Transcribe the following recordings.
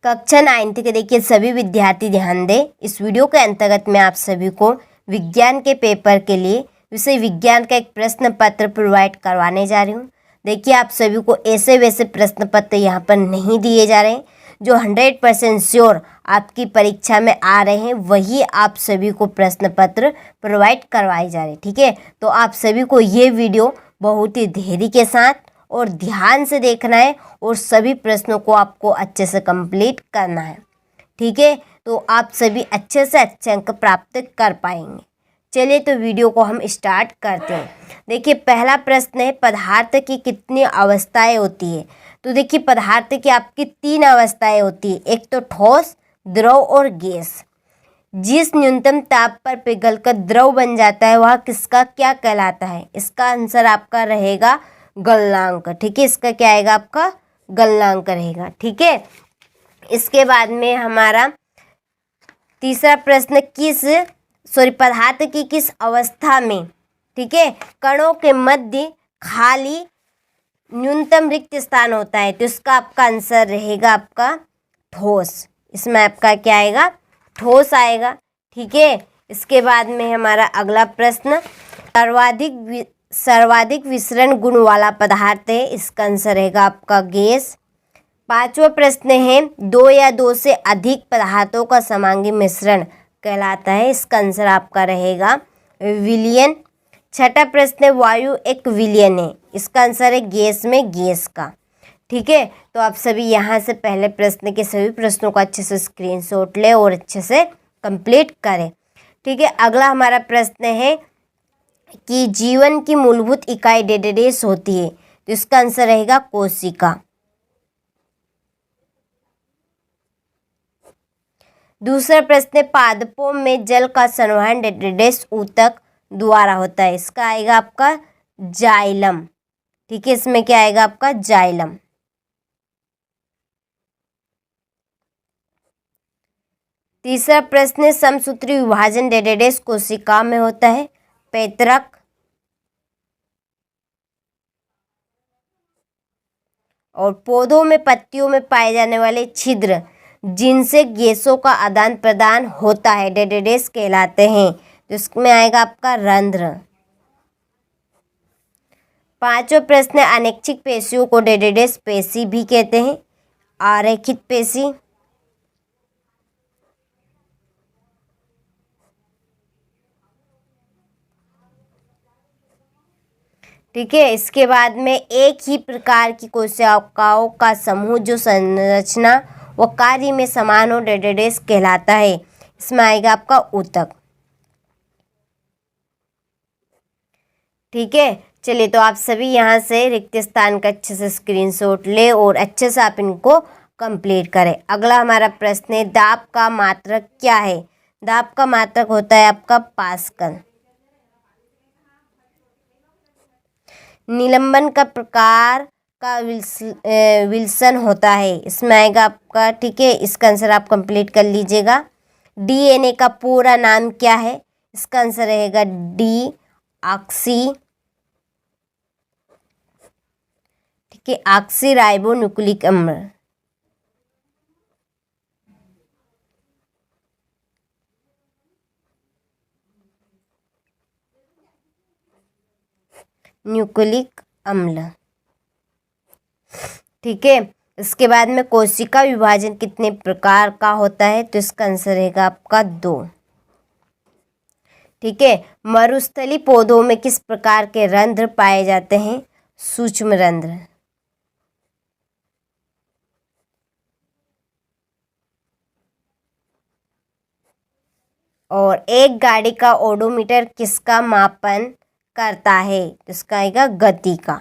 कक्षा 9th के देखिए सभी विद्यार्थी ध्यान दें। इस वीडियो के अंतर्गत मैं आप सभी को विज्ञान के पेपर के लिए विषय विज्ञान का एक प्रश्न पत्र प्रोवाइड करवाने जा रही हूँ। देखिए आप सभी को ऐसे वैसे प्रश्न पत्र यहाँ पर नहीं दिए जा रहे हैं, जो 100% श्योर आपकी परीक्षा में आ रहे हैं वही आप सभी को प्रश्न पत्र प्रोवाइड करवाए जा रहे हैं। ठीक है, तो आप सभी को ये वीडियो बहुत ही धैर्य के साथ और ध्यान से देखना है और सभी प्रश्नों को आपको अच्छे से कंप्लीट करना है। ठीक है, तो आप सभी अच्छे से अच्छे अंक प्राप्त कर पाएंगे। चलिए तो वीडियो को हम स्टार्ट करते हैं। देखिए पहला प्रश्न है, पदार्थ की कितनी अवस्थाएं होती है। तो देखिए पदार्थ की आपकी 3 अवस्थाएं होती है, एक तो ठोस, द्रव और गैस। जिस न्यूनतम ताप पर पिघलकर द्रव बन जाता है वह किसका क्या कहलाता है। इसका आंसर आपका रहेगा गलनांक। ठीक है, इसका क्या आएगा, आपका गलनांक रहेगा। ठीक है, इसके बाद में हमारा तीसरा प्रश्न, पदार्थ की किस अवस्था में, ठीक है, कणों के मध्य खाली न्यूनतम रिक्त स्थान होता है। तो इसका आपका आंसर रहेगा आपका ठोस। इसमें आपका क्या आएगा, ठोस आएगा। ठीक है, इसके बाद में हमारा अगला प्रश्न, सर्वाधिक विसरण गुण वाला पदार्थ है। इसका आंसर रहेगा आपका गैस। 5वां प्रश्न है, 2 या 2 से अधिक पदार्थों का समांगी मिश्रण कहलाता है। इसका आंसर आपका रहेगा विलयन। 6वां प्रश्न है, वायु एक विलयन है। इसका आंसर है गैस में गैस का। ठीक है, तो आप सभी यहाँ से पहले प्रश्न के सभी प्रश्नों का अच्छे से स्क्रीनशॉट लें और अच्छे से कंप्लीट करें। ठीक है, अगला हमारा प्रश्न है कि जीवन की मूलभूत इकाई डेडेडेस होती है। तो इसका आंसर रहेगा कोशिका। दूसरा प्रश्न है, पादपों में जल का संवहन डेडेडेस ऊतक द्वारा होता है। इसका आएगा आपका जाइलम। ठीक है, इसमें क्या आएगा आपका जाइलम। तीसरा प्रश्न है, समसूत्री विभाजन डेडेडेस कोशिका में होता है। पैतरक। और पौधों में पत्तियों में पाए जाने वाले छिद्र जिनसे गैसों का आदान प्रदान होता है डेडेडेस कहलाते हैं। तो इसमें आएगा आपका रंध्र। 5वां प्रश्न है, अनैच्छिक पेशियों को डेडेडेस पेशी भी कहते हैं। आरेखित पेशी। ठीक है, इसके बाद में एक ही प्रकार की कोशिकाओं का समूह जो संरचना व कार्य में समान हो डेडेडेस कहलाता है। इसमें आएगा आपका ऊतक। ठीक है, चलिए तो आप सभी यहाँ से रिक्त स्थान का अच्छे से स्क्रीनशॉट ले और अच्छे से आप इनको कंप्लीट करें। अगला हमारा प्रश्न है, दाब का मात्रक क्या है। दाब का मात्रक होता है आपका पास्कल। निलंबन का प्रकार का विल्सन होता है। इसमें आएगा आपका, ठीक है, इसका आंसर आप कंप्लीट कर लीजिएगा। डीएनए का पूरा नाम क्या है। इसका आंसर रहेगा डी ऑक्सी, ठीक है, ऑक्सी राइबो न्यूक्लिक अम्ल। न्यूक्लिक अम्ल। ठीक है, इसके बाद में कोशिका विभाजन कितने प्रकार का होता है। तो इसका आंसर रहेगा आपका 2। ठीक है, मरुस्थली पौधों में किस प्रकार के रंध्र पाए जाते हैं। सूक्ष्म रंध्र। और एक गाड़ी का ओडोमीटर किसका मापन करता है। तो इसका आएगा गति का।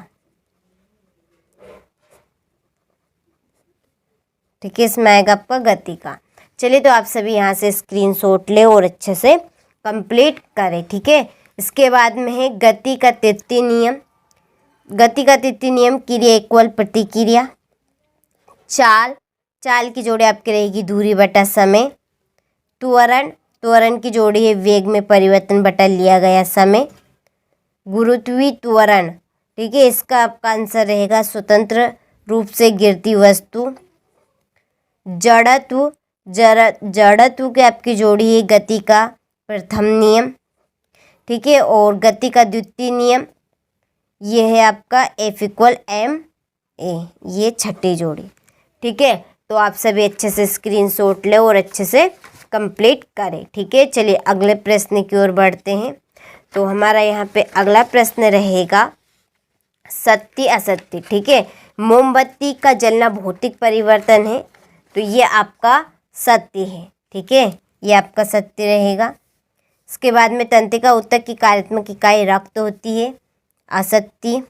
ठीक है, इसमें आएगा आपका गति का। चलिए तो आप सभी यहाँ से स्क्रीनशॉट ले और अच्छे से कंप्लीट करें। ठीक है, इसके बाद में है गति का तृतीय नियम। गति का तृतीय नियम, क्रिया इक्वल प्रतिक्रिया। चाल की जोड़ी आपकी रहेगी दूरी बटा समय। त्वरण की जोड़ी है वेग में परिवर्तन बटा लिया गया समय। गुरुत्वीय त्वरण, ठीक है, इसका आपका आंसर रहेगा स्वतंत्र रूप से गिरती वस्तु। जड़त्व, जड़त्व की आपकी जोड़ी है गति का प्रथम नियम, ठीक है, और गति का द्वितीय नियम ये है आपका F=ma, ये छठी जोड़ी, ठीक है। तो आप सभी अच्छे से स्क्रीनशॉट ले और अच्छे से कंप्लीट करें, ठीक है। चलिए अगले प्रश्न की ओर बढ़ते हैं। तो हमारा यहाँ पे अगला प्रश्न रहेगा सत्य असत्य, ठीक है। मोमबत्ती का जलना भौतिक परिवर्तन है, तो ये आपका सत्य है, ठीक है, ये आपका सत्य रहेगा। इसके बाद में तंत्रिका ऊतक की कार्यात्मक इकाई रक्त होती है, असत्य।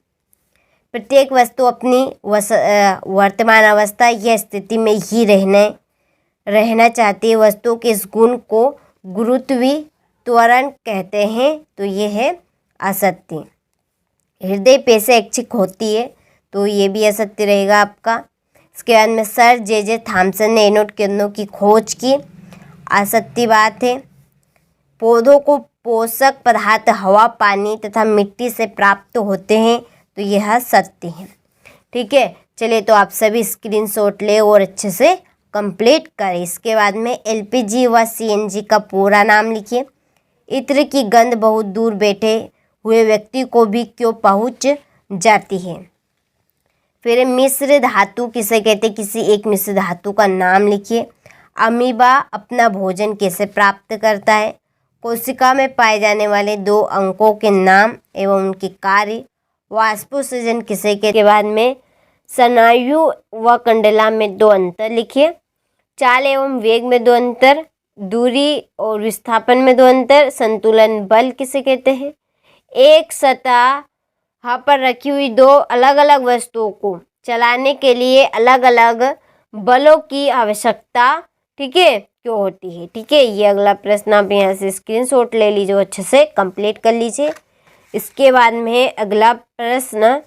प्रत्येक वस्तु अपनी वर्तमान अवस्था या स्थिति में ही रहना चाहती है। वस्तु के इस गुण को गुरुत्वाकर्षण कहते हैं, तो ये है असत्य। हृदय पेशे ऐच्छिक होती है, तो ये भी असत्य रहेगा आपका। इसके बाद में सर जे थॉमसन ने एनोड किरणों की खोज की, असत्य बात है। पौधों को पोषक पदार्थ हवा, पानी तथा मिट्टी से प्राप्त होते हैं, तो यह सत्य है, ठीक है। चलिए तो आप सभी स्क्रीनशॉट ले और अच्छे से कंप्लीट करें। इसके बाद में LPG व CNG का पूरा नाम लिखिए। इत्र की गंध बहुत दूर बैठे हुए व्यक्ति को भी क्यों पहुंच जाती है। फिर मिश्र धातु किसे कहते हैं, किसी एक मिश्र धातु का नाम लिखिए। अमीबा अपना भोजन कैसे प्राप्त करता है। कोशिका में पाए जाने वाले 2 अंकों के नाम एवं उनके कार्य। वाष्पोत्सर्जन किसे के बाद में स्नायु व कंडला में 2 अंतर लिखिए। चाल एवं वेग में 2 अंतर, दूरी और विस्थापन में 2 अंतर। संतुलन बल किसे कहते हैं। एक सतह पर रखी हुई 2 अलग अलग वस्तुओं को चलाने के लिए अलग अलग बलों की आवश्यकता, ठीक है, क्यों होती है, ठीक है। ये अगला प्रश्न आप यहाँ से स्क्रीनशॉट ले लीजिए, अच्छे से कंप्लीट कर लीजिए। इसके बाद में अगला प्रश्न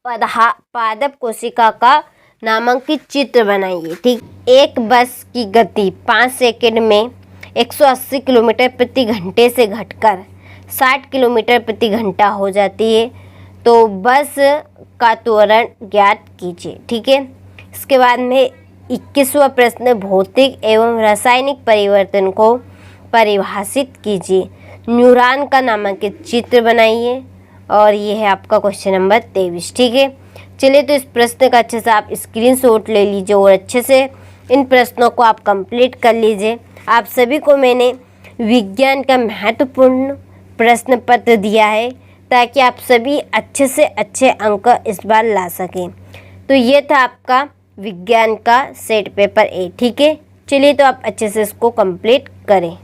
पादप कोशिका का नामांकित चित्र बनाइए, ठीक। एक बस की गति 5 सेकंड में 180 किलोमीटर प्रति घंटे से घटकर 60 किलोमीटर प्रति घंटा हो जाती है, तो बस का त्वरण ज्ञात कीजिए, ठीक है। इसके बाद में 21वां प्रश्न भौतिक एवं रासायनिक परिवर्तन को परिभाषित कीजिए। न्यूरॉन का नामांकित चित्र बनाइए, और ये है आपका क्वेश्चन नंबर 23, ठीक है। चलिए तो इस प्रश्न का अच्छे से आप स्क्रीनशॉट ले लीजिए और अच्छे से इन प्रश्नों को आप कंप्लीट कर लीजिए। आप सभी को मैंने विज्ञान का महत्वपूर्ण प्रश्न पत्र दिया है, ताकि आप सभी अच्छे से अच्छे अंक इस बार ला सकें। तो ये था आपका विज्ञान का सेट पेपर A, ठीक है। चलिए तो आप अच्छे से इसको कंप्लीट करें।